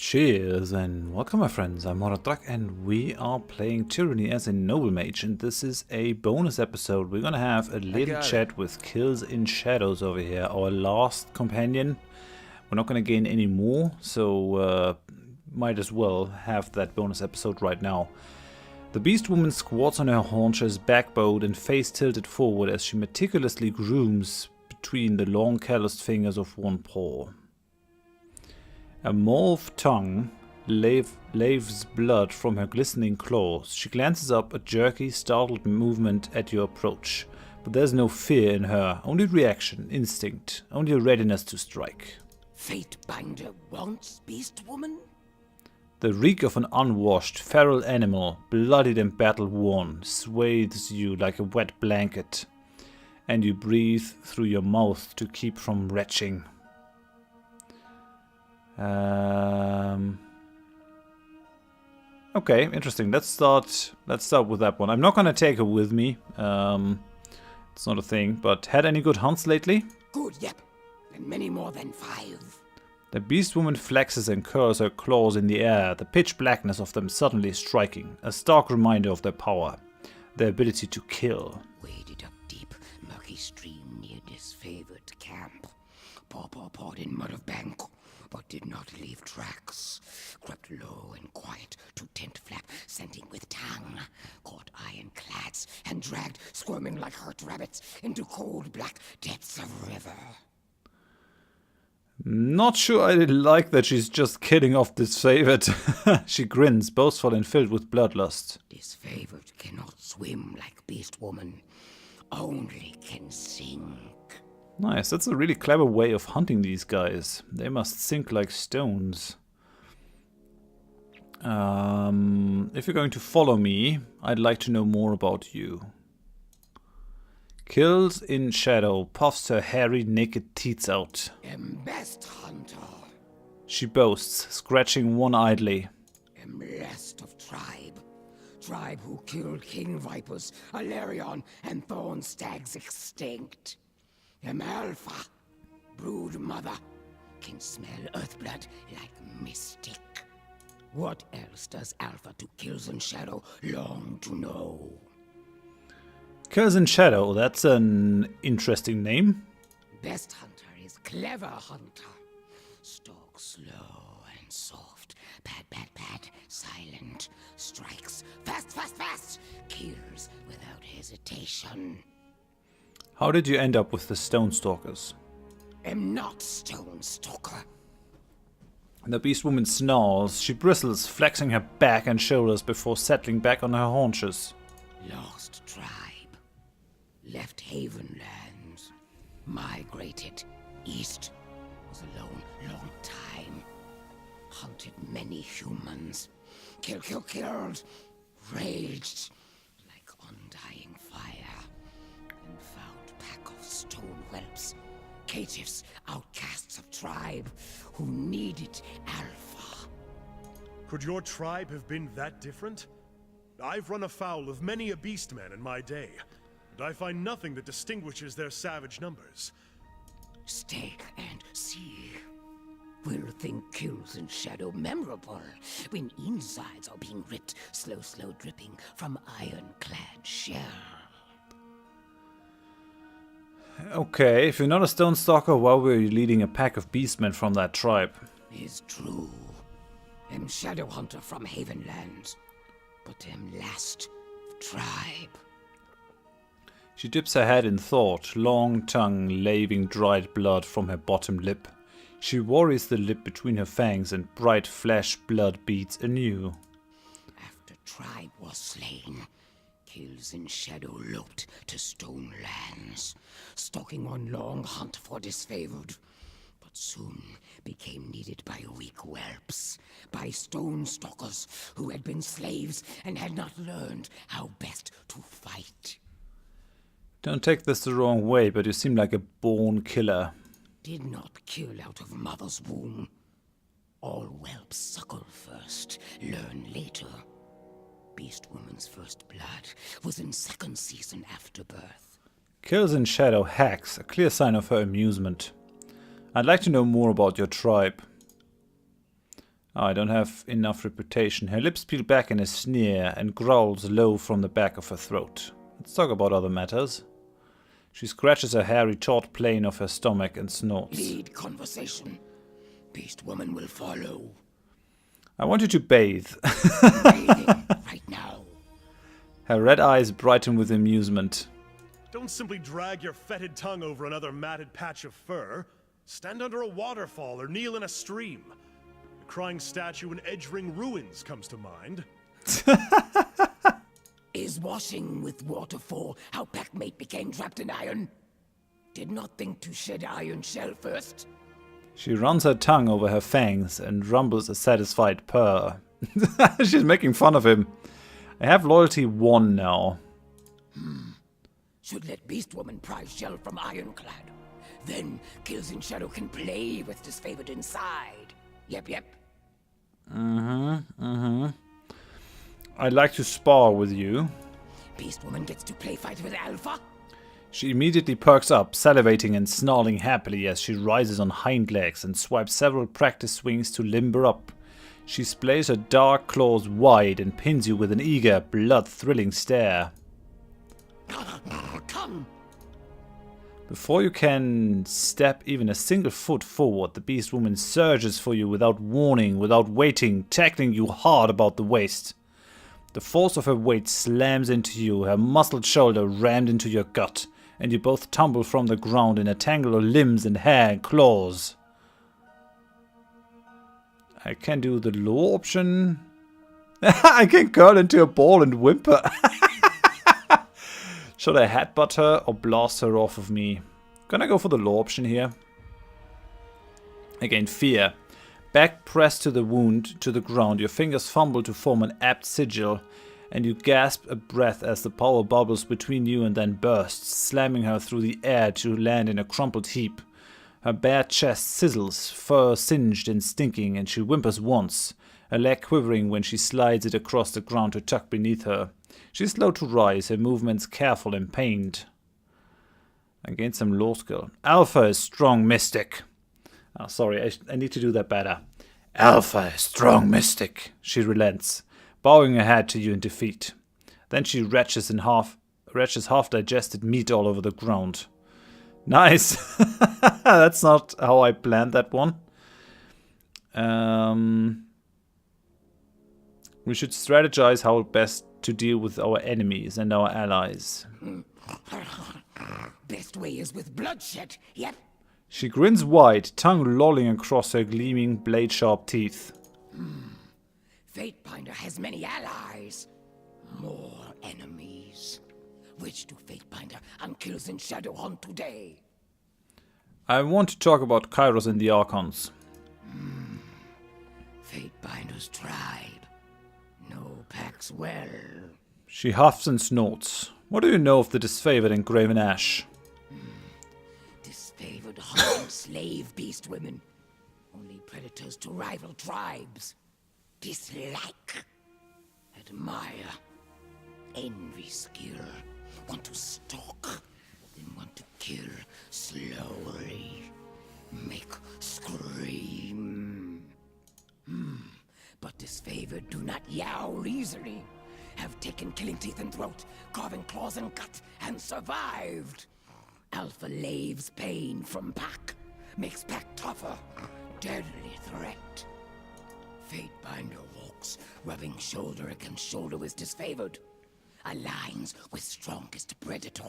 Cheers and welcome my friends, I'm Horath and we are playing Tyranny as a noble mage, and this is a bonus episode. We're gonna have a little chat with KillsInShadow over here, our last companion. We're not gonna gain any more, so might as well have that bonus episode right now. The Beastwoman squats on her haunches, backbowed and face tilted forward as she meticulously grooms between the long calloused fingers of one paw. A mauve tongue laves blood from her glistening claws. She glances up, a jerky, startled movement at your approach. But there's no fear in her, only reaction, instinct, only a readiness to strike. Fatebinder wants Beastwoman? The reek of an unwashed, feral animal, bloodied and battle-worn, swathes you like a wet blanket. And you breathe through your mouth to keep from retching. Okay, interesting. Let's start with that one. I'm not gonna take her with me. It's not a thing. But had any good hunts lately? Good, yep. And many more than 5. The Beastwoman flexes and curls her claws in the air, the pitch blackness of them suddenly striking, a stark reminder of their power, their ability to kill. Waded up deep, murky stream near disfavored camp. Pawed in mud of bank, but did not leave tracks. Crept low and quiet to tent flap, scenting with tongue. Caught ironclads and dragged, squirming like hurt rabbits, into cold black depths of river. Not sure I like that she's just kidding off disfavored. She grins, boastful and filled with bloodlust. Disfavored cannot swim like Beastwoman, only can sink. Nice, that's a really clever way of hunting these guys. They must sink like stones. If you're going to follow me, I'd like to know more about you. KillsInShadow puffs her hairy, naked teeth out. Am best hunter. She boasts, scratching one idly. Am last of tribe. Tribe who killed king vipers, Alarion, and thorn stags extinct. Am alpha. Brood mother. Can smell earthblood like mystic. What else does alpha to KillsInShadow long to know? KillsInShadow, that's an interesting name. Best hunter is clever hunter. Stalk slow and soft. Bad, silent. Strikes fast. Kills without hesitation. How did you end up with the Stonestalkers? Am not Stonestalker. The Beastwoman snarls. She bristles, flexing her back and shoulders before settling back on her haunches. Lost tribe. Left Havenlands. Migrated east. Was alone long time. Hunted many humans. Killed. Raged like undying fire. And found pack of stone whelps. Caitiffs, outcasts of tribe, who needed alpha. Could your tribe have been that different? I've run afoul of many a beastman in my day, and I find nothing that distinguishes their savage numbers. Stay and see. We'll think KillsInShadow memorable when insides are being ripped, slow dripping from ironclad shell. Okay, if you're not a Stonestalker, why were you leading a pack of beastmen from that tribe? Is true. Am shadow hunter from Havenlands, but am last tribe. She dips her head in thought, long tongue laving dried blood from her bottom lip. She worries the lip between her fangs and bright flesh blood beats anew. After tribe was slain, KillsInShadow loped to Stonelands, stalking on long hunt for disfavored, but soon became needed by weak whelps, by Stonestalkers who had been slaves and had not learned how best to fight. Don't take this the wrong way, but you seem like a born killer. Did not kill out of mother's womb. All whelps suckle first, learn later. Beastwoman's first blood was in second season after birth. KillsInShadow hacks, a clear sign of her amusement. I'd like to know more about your tribe. Oh, I don't have enough reputation. Her lips peel back in a sneer and growls low from the back of her throat. Let's talk about other matters. She scratches her hairy taut plane of her stomach and snorts. Lead conversation. Beastwoman will follow. I want you to bathe. Bathing right now. Her red eyes brighten with amusement. Don't simply drag your fetid tongue over another matted patch of fur. Stand under a waterfall or kneel in a stream. The crying statue in Edgering Ruins comes to mind. Is washing with waterfall how Packmate became trapped in iron? Did not think to shed iron shell first? She runs her tongue over her fangs and rumbles a satisfied purr. She's making fun of him. I have loyalty 1 now. Should let Beastwoman prize shell from Ironclad. Then KillsInShadow can play with disfavored inside. Yep. I'd like to spar with you. Beastwoman gets to play fight with Alpha? She immediately perks up, salivating and snarling happily as she rises on hind legs and swipes several practice swings to limber up. She splays her dark claws wide and pins you with an eager, blood-thrilling stare. Come! Before you can step even a single foot forward, the Beastwoman surges for you without warning, without waiting, tackling you hard about the waist. The force of her weight slams into you, her muscled shoulder rammed into your gut, and you both tumble from the ground in a tangle of limbs and hair and claws. I can do the low option. I can curl into a ball and whimper. Should I headbutt her or blast her off of me? Gonna go for the low option here. Again, fear. Back pressed to the wound, to the ground, your fingers fumble to form an apt sigil, and you gasp a breath as the power bubbles between you and then bursts, slamming her through the air to land in a crumpled heap. Her bare chest sizzles, fur singed and stinking, and she whimpers once, her leg quivering when she slides it across the ground to tuck beneath her. She's slow to rise, her movements careful and pained. I gained some low skill. Alpha is strong mystic. Oh, sorry, I need to do that better. Alpha is strong mystic, she relents, bowing her head to you in defeat. Then she retches half-digested meat all over the ground. Nice! That's not how I planned that one. We should strategize how best to deal with our enemies and our allies. Best way is with bloodshed, yep. She grins wide, tongue lolling across her gleaming, blade-sharp teeth. Fatebinder has many allies. More enemies. Which do Fatebinder and KillsInShadow hunt today? I want to talk about Kairos and the Archons. Fatebinder's tribe. No packs well. She huffs and snorts. What do you know of the disfavored and graven ash? Disfavored hunt and slave beastwomen. Only predators to rival tribes. Dislike. Admire. Envy skill. Want to stalk. Then want to kill slowly. Make scream. But disfavored do not yowl easily. Have taken killing teeth and throat, carving claws and gut, and survived. Alpha laves pain from pack, makes pack tougher, deadly threat. Fatebinder walks, rubbing shoulder against shoulder with disfavored. Aligns with strongest predator.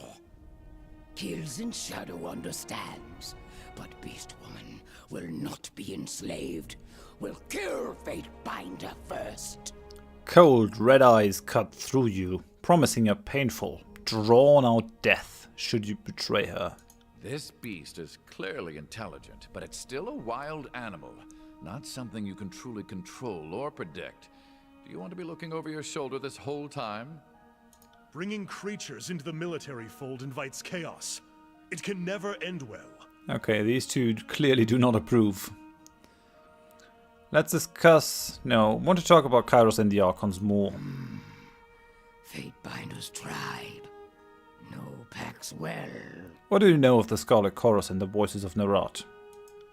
KillsInShadow understands, but Beastwoman will not be enslaved. Will kill Fatebinder first. Cold, red eyes cut through you, promising a painful, drawn-out death should you betray her. This beast is clearly intelligent, but it's still a wild animal, not something you can truly control or predict. Do you want to be looking over your shoulder this whole time? Bringing creatures into the military fold invites chaos. It can never end well. Okay, these two clearly do not approve. Let's discuss... No, want to talk about Kairos and the Archons more. Fatebinder's tribe. No packs well. What do you know of the Scarlet Chorus and the voices of Horath?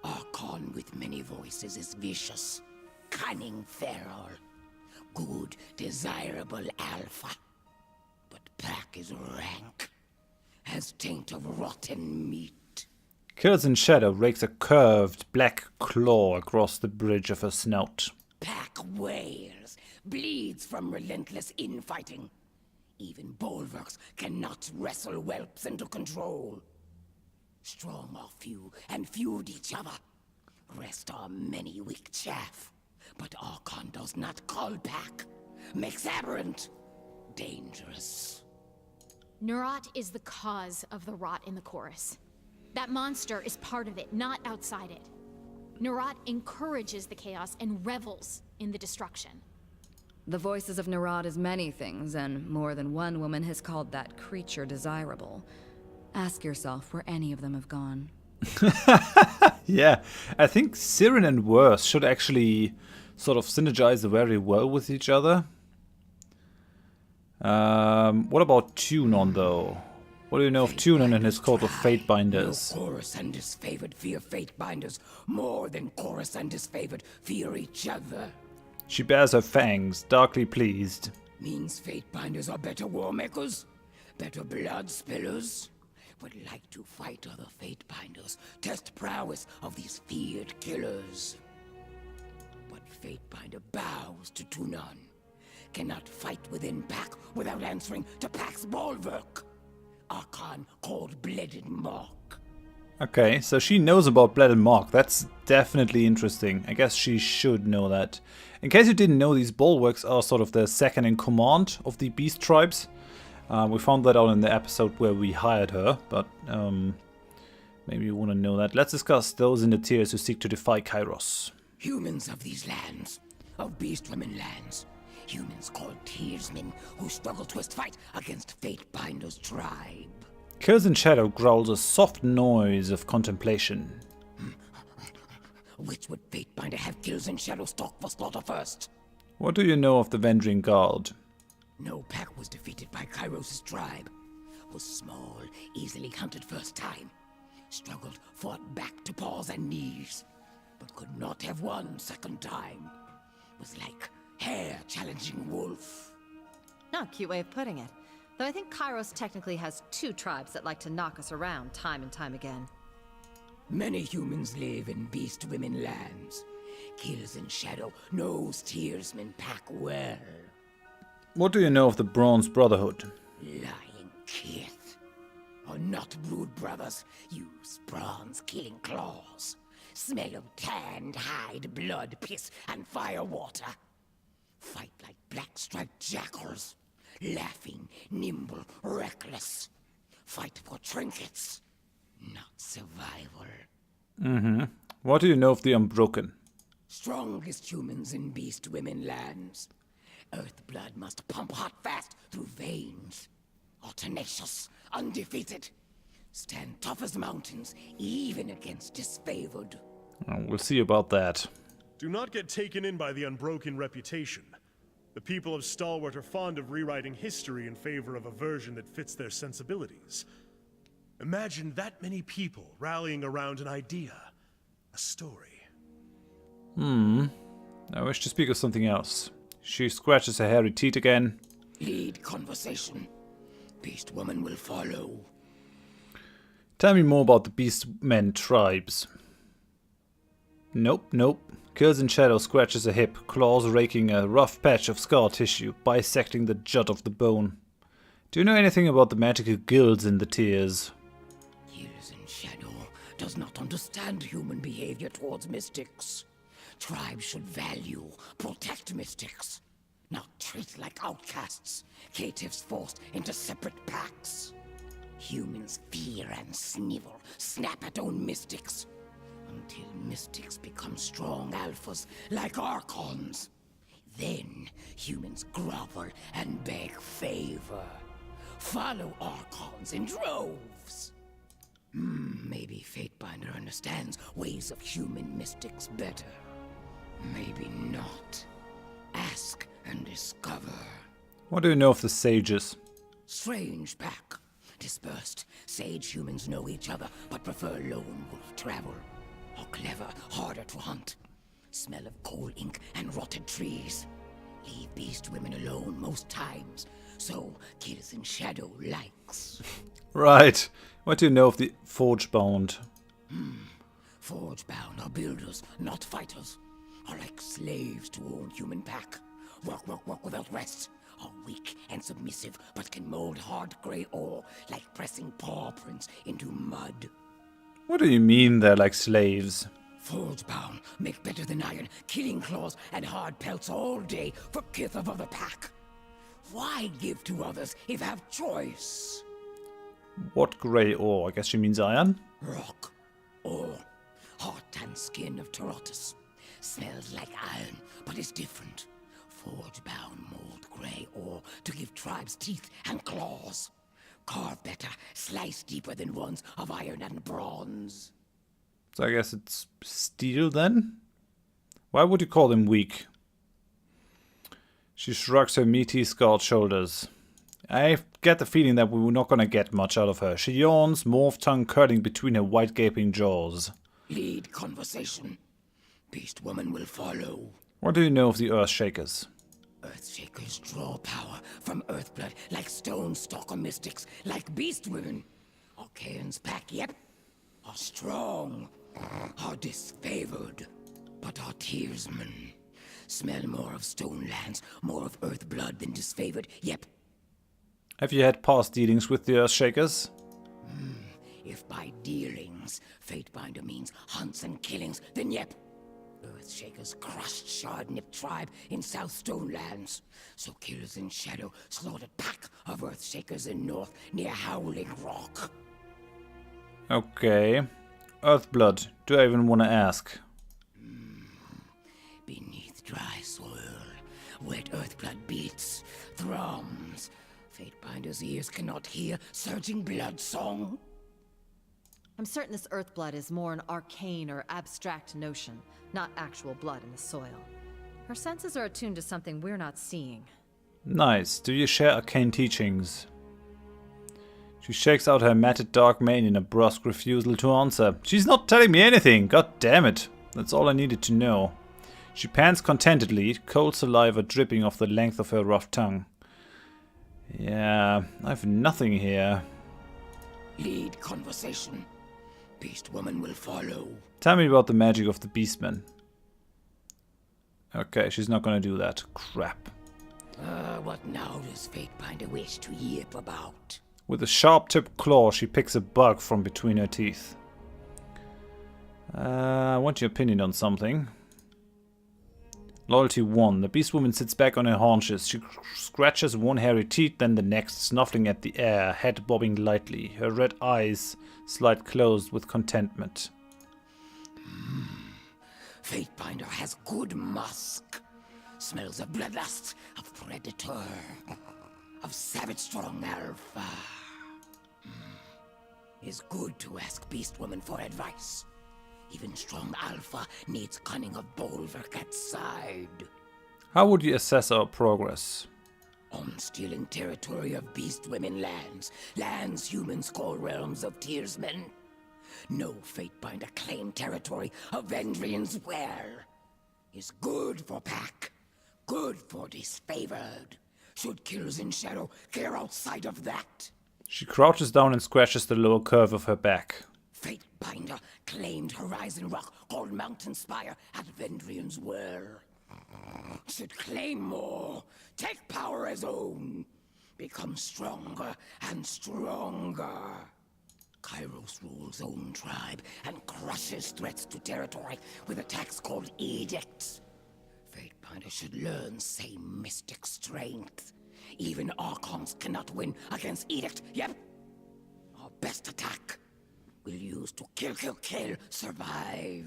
Archon with many voices is vicious, cunning feral. Good, desirable alpha. But pack is rank. Has taint of rotten meat. KillsInShadow rakes a curved black claw across the bridge of her snout. Pack wails, bleeds from relentless infighting. Even bulwarks cannot wrestle whelps into control. Strong are few and feud each other. Rest are many weak chaff. But Archon does not call pack. Makes aberrant. Dangerous. Horath is the cause of the rot in the chorus. That monster is part of it, not outside it. Horath encourages the chaos and revels in the destruction. The voices of Horath is many things, and more than one woman has called that creature desirable. Ask yourself where any of them have gone. Yeah, I think Siren and Worth should actually sort of synergize very well with each other. What about Tunon, though? What do you know of Tunon and his cult of Fatebinders? No Chorus and disfavored fear Fatebinders more than Chorus and disfavored fear each other. She bares her fangs, darkly pleased. Means Fatebinders are better war makers? Better blood spillers? Would like to fight other Fatebinders, test prowess of these feared killers. But Fatebinder bows to Tunon. Cannot fight within pack without answering to pack's bulwark. Archon called Blooded Mark. Okay, so she knows about Blooded Mark. That's definitely interesting. I guess she should know that. In case you didn't know, these bulwarks are sort of the second in command of the beast tribes. We found that out in the episode where we hired her, but maybe you want to know that. Let's discuss those in the tiers who seek to defy Kairos. Humans of these lands, of Beastwomen lands. Humans called Tearsmen who struggle twist fight against Fatebinder's tribe. KillsInShadow growls a soft noise of contemplation. Which would Fatebinder have KillsInShadow stalk for slaughter first? What do you know of the Vendrian Guard? No pack was defeated by Kairos' tribe. Was small, easily hunted first time. Struggled, fought back to paws and knees. But could not have won second time. Was like hare challenging wolf. No, cute way of putting it. Though I think Kairos technically has two tribes that like to knock us around time and time again. Many humans live in Beastwomen lands. KillsInShadow knows Tearsmen pack well. What do you know of the Bronze Brotherhood? Lying kith. Are not brood brothers, use bronze killing claws. Smell of tanned hide, blood, piss, and fire water. Fight like black-striped jackals. Laughing, nimble, reckless. Fight for trinkets, not survival. What do you know of the Unbroken? Strongest humans in Beastwomen lands. Earth blood must pump hot fast through veins. Are tenacious, undefeated. Stand tough as mountains, even against disfavored. We'll see about that. Do not get taken in by the unbroken reputation. The people of Stalwart are fond of rewriting history in favor of a version that fits their sensibilities. Imagine that many people rallying around an idea, a story. I wish to speak of something else. She scratches her hairy teeth again. Lead conversation. Beastwoman will follow. Tell me more about the Beastmen tribes. Nope. KillsInShadow scratches a hip, claws raking a rough patch of scar tissue, bisecting the jut of the bone. Do you know anything about the magical guilds in the tiers? KillsInShadow does not understand human behavior towards mystics. Tribes should value, protect mystics, not treat like outcasts, caitiffs forced into separate packs. Humans fear and snivel, snap at own mystics, until mystics become strong alphas like Archons. Then humans grovel and beg favor. Follow Archons in droves. Maybe Fatebinder understands ways of human mystics better. Maybe not. Ask and discover. What do you know of the Sages? Strange pack. Dispersed. Sage humans know each other, but prefer lone wolf travel. Are clever, harder to hunt. Smell of coal ink and rotted trees. Leave Beastwomen alone most times, so KillsInShadow likes. Right. What do you know of the Forgebound? Forgebound are builders, not fighters. Are like slaves to own human pack. Work without rest. Are weak and submissive, but can mold hard grey ore like pressing paw prints into mud. What do you mean they're like slaves? Forgebound make better than iron, killing claws and hard pelts all day for kith of other pack. Why give to others if have choice? What grey ore? I guess she means iron? Rock, ore, heart and skin of Tyranny. Smells like iron, but is different. Forgebound mold grey ore to give tribes teeth and claws. Carve better, slice deeper than ones of iron and bronze. So I guess it's steel then? Why would you call them weak? She shrugs her meaty, scarred shoulders. I get the feeling that we were not gonna get much out of her. She yawns, morph tongue curling between her wide gaping jaws. Lead conversation. Beastwoman will follow. What do you know of the Earthshakers? Earthshakers draw power from Earthblood like Stonestalker mystics, like Beastwomen. Archaeans pack, yep, are strong, are disfavored, but are tearsmen. Smell more of Stonelands, more of Earthblood than disfavored, yep. Have you had past dealings with the Earthshakers? If by dealings, Fatebinder means hunts and killings, then yep. Earthshakers crushed Shard-Nip tribe in South Stonelands. So KillsInShadow slaughtered pack of Earthshakers in north near Howling Rock. Okay. Earthblood, do I even want to ask? Beneath dry soil, wet Earthblood beats, thrums. Fatebinder's ears cannot hear surging blood song. I'm certain this Earthblood is more an arcane or abstract notion, not actual blood in the soil. Her senses are attuned to something we're not seeing. Nice. Do you share arcane teachings? She shakes out her matted dark mane in a brusque refusal to answer. She's not telling me anything! God damn it! That's all I needed to know. She pants contentedly, cold saliva dripping off the length of her rough tongue. Yeah, I've nothing here. Lead conversation. Beastwoman will follow. Tell me about the magic of the Beastmen. Okay, she's not gonna do that. Crap. What now does Fatebinder wish to yip about? With a sharp-tipped claw, she picks a bug from between her teeth. I want your opinion on something. Loyalty 1. The Beastwoman sits back on her haunches. She scratches one hairy teeth, then the next, snuffling at the air, head bobbing lightly. Her red eyes slide closed with contentment. Fatebinder has good musk. Smells of bloodlust, of predator, of savage strong alpha. It's good to ask Beastwoman for advice. Even strong alpha needs cunning of bulwark at side. How would you assess our progress? On stealing territory of Beastwomen lands, lands humans call realms of tearsmen. No Fatebinder claim territory of Vendrian's well. Is good for pack, good for disfavored. Should KillsInShadow care outside of that? She crouches down and scratches the lower curve of her back. Fatebinder claimed Horizon Rock called Mountain Spire at Vendrian's well. Should claim more, take power as own, become stronger and stronger. Kairos rules own tribe and crushes threats to territory with attacks called edicts. Fatebinder should learn same mystic strength. Even Archons cannot win against edict, yep. Our best attack we'll use to kill, survive.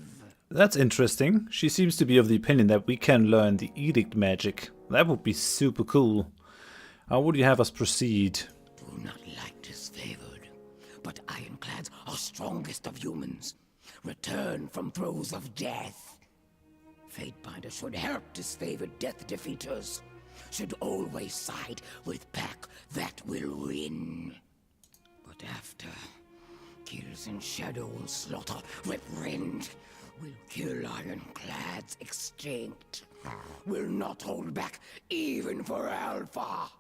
That's interesting. She seems to be of the opinion that we can learn the edict magic. That would be super cool. How would you have us proceed? Do not like disfavored, but ironclads are strongest of humans. Return from throes of death. Fatebinder should help disfavored death defeaters. Should always side with pack that will win. But after, KillsInShadow will slaughter, rip rend, We'll kill ironclads extinct. We'll not hold back even for Alpha.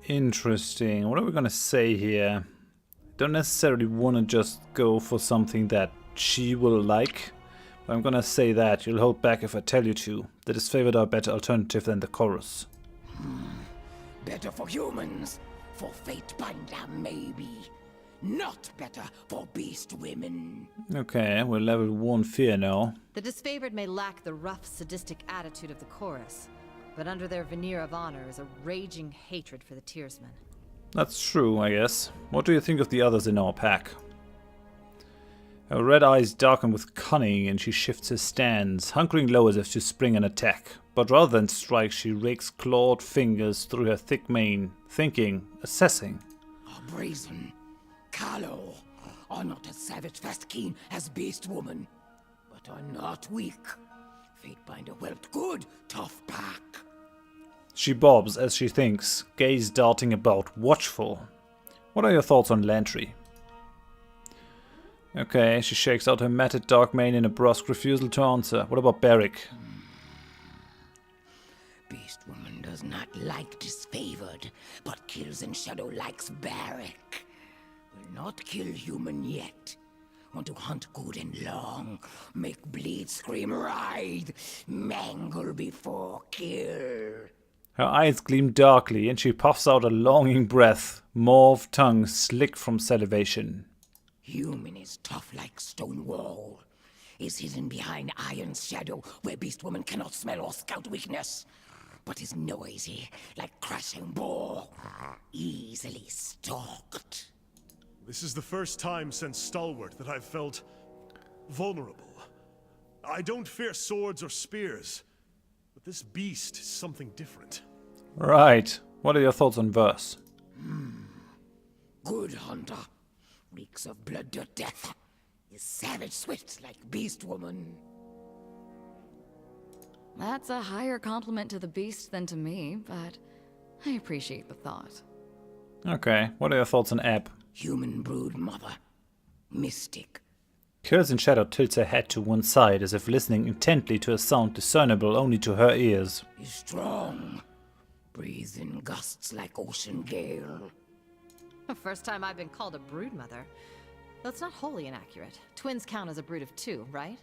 Interesting. What are we gonna say here? Don't necessarily want to just go for something that she will like. But I'm gonna say that you'll hold back if I tell you to. The disfavored are a better alternative than the chorus. Better for humans. For Fatebinder, maybe. Not better for Beastwomen. Okay, we're level 1 fear now. The disfavored may lack the rough, sadistic attitude of the chorus, but under their veneer of honor is a raging hatred for the Tearsmen. That's true, I guess. What do you think of the others in our pack? Her red eyes darken with cunning and she shifts her stance, hunkering low as if to spring an attack. But rather than strike, she rakes clawed fingers through her thick mane, thinking, assessing. Are brazen, callow, are not as savage fast keen as Beastwoman, but are not weak. Fatebinder whelped good, tough pack. She bobs as she thinks, gaze darting about, watchful. What are your thoughts on Lantry? Okay, she shakes out her matted dark mane in a brusque refusal to answer. What about Barrick? Beastwoman does not like disfavored, but KillsInShadow likes Barrick. Will not kill human yet. Want to hunt good and long, make bleed scream writhe, mangle before kill. Her eyes gleam darkly and she puffs out a longing breath, mauve tongue slick from salivation. Human is tough like stone wall. Is hidden behind iron's shadow where Beastwoman cannot smell or scout weakness. But is noisy like crashing boar. Easily stalked. This is the first time since Stalwart that I've felt vulnerable. I don't fear swords or spears, but this beast is something different. Right. What are your thoughts on Verse? Good hunter. Reeks of blood to death. Is savage swift like Beastwoman. That's a higher compliment to the beast than to me, but I appreciate the thought. Okay, what are your thoughts on Ebb? Human brood mother. Mystic. KillsInShadow tilts her head to one side as if listening intently to a sound discernible only to her ears. Is strong. Breathes in gusts like ocean gale. The first time I've been called a broodmother. That's not wholly inaccurate. Twins count as a brood of 2, right?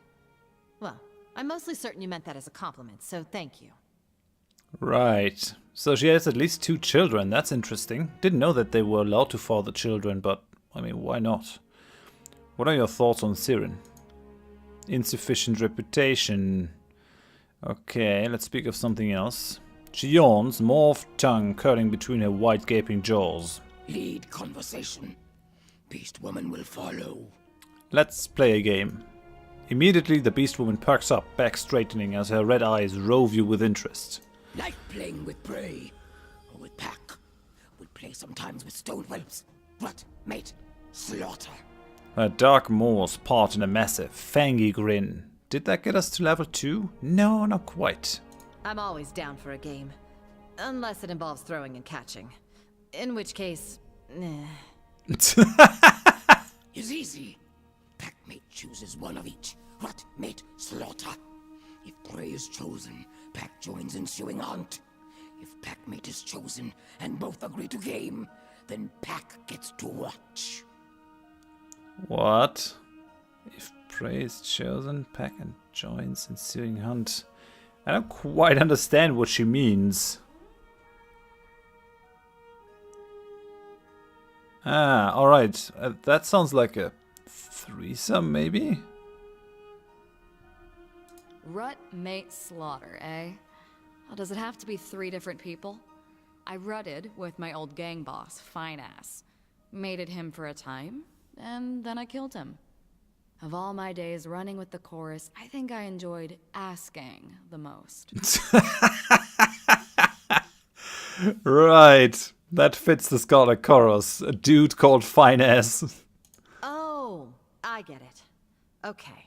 Well, I'm mostly certain you meant that as a compliment, so thank you. Right. So she has at least 2 children. That's interesting. Didn't know that they were allowed to father children, but I mean, why not? What are your thoughts on Siren? Insufficient reputation. Okay, let's speak of something else. She yawns, mauve tongue curling between her wide gaping jaws. Lead conversation. Beastwoman will follow. Let's play a game. Immediately the Beastwoman perks up, back straightening as her red eyes rove you with interest. Like playing with prey. Or with pack. Would play sometimes with stone whelps. What, mate? Slaughter. Her dark maws part in a massive, fangy grin. Did that get us to level 2? No, not quite. I'm always down for a game. Unless it involves throwing and catching. In which case, Is easy. Packmate chooses one of each. What, mate? Slaughter. If prey is chosen, pack joins ensuing hunt. If packmate is chosen and both agree to game, then pack gets to watch. What? If prey is chosen, pack and joins ensuing hunt. I don't quite understand what she means. Ah, alright. That sounds like a threesome, maybe? Rut, mate, slaughter, eh? Well, does it have to be 3 different people? I rutted with my old gang boss, Fine Ass. Mated him for a time, and then I killed him. Of all my days running with the chorus, I think I enjoyed asking the most. Right. That fits the Scarlet Chorus. A dude called Fine Ass. oh, I get it. Okay.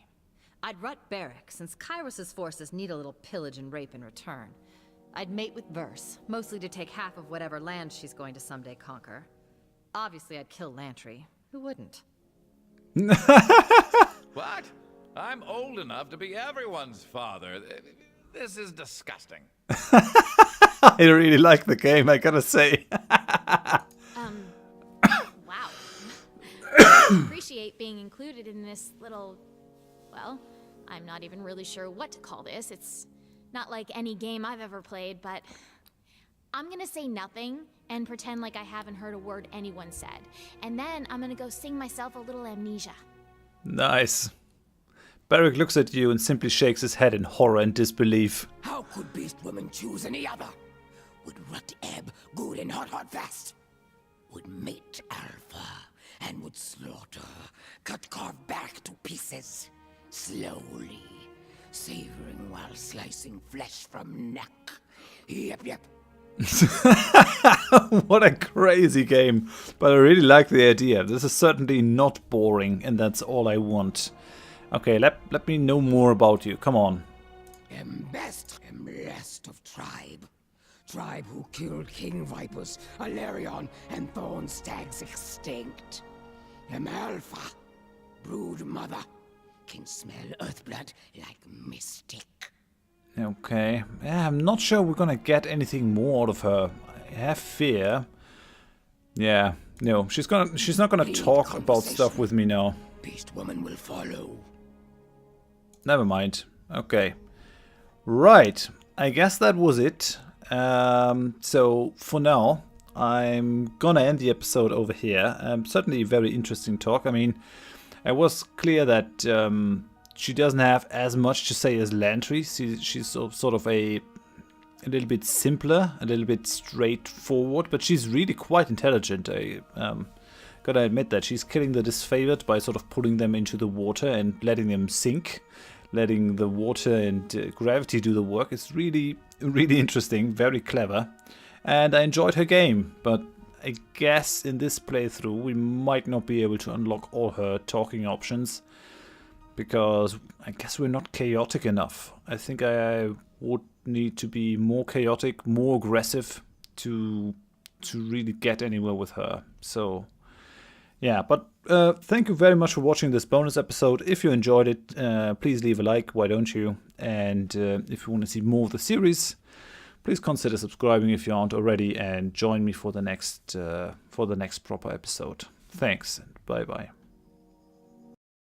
I'd rut Barrack, since Kyros's forces need a little pillage and rape in return. I'd mate with Verse, mostly to take half of whatever land she's going to someday conquer. Obviously, I'd kill Lantry. Who wouldn't? What? I'm old enough to be everyone's father. This is disgusting. I really like the game, I gotta say. Wow. I appreciate being included in this little, well, I'm not even really sure what to call this. It's not like any game I've ever played, but I'm gonna say nothing and pretend like I haven't heard a word anyone said. And then I'm gonna go sing myself a little amnesia. Nice. Beric looks at you and simply shakes his head in horror and disbelief. How could Beastwoman choose any other? Would rut ebb good and hot fast? Would mate alpha and would slaughter, carve back to pieces, slowly, savoring while slicing flesh from neck. Yep. What a crazy game. But I really like the idea. This is certainly not boring, and that's all I want. Okay, let me know more about you. Come on. Am blessed of tribe. Tribe who killed king vipers, Alarion, and thorn stags extinct. Am alpha. Brood mother. Can smell earthblood like mystic. Okay. Yeah, I'm not sure we're gonna get anything more out of her. I have fear. Yeah, no, she's not gonna talk about stuff with me now. Beastwoman will follow. Never mind. Okay. Right. I guess that was it. So for now, I'm gonna end the episode over here. Certainly a very interesting talk. I mean, it was clear that she doesn't have as much to say as Lantry. She's sort of a little bit simpler, a little bit straightforward, but she's really quite intelligent. I gotta admit that she's killing the disfavored by sort of pulling them into the water and letting them sink, letting the water and gravity do the work. It's really, really interesting, very clever, and I enjoyed her game, but I guess in this playthrough we might not be able to unlock all her talking options, because I guess we're not chaotic enough. I think I would need to be more chaotic, more aggressive to really get anywhere with her. So yeah, but thank you very much for watching this bonus episode. If you enjoyed it, please leave a like, why don't you? And if you want to see more of the series, please consider subscribing if you aren't already, and join me for the next proper episode. Thanks, and bye bye.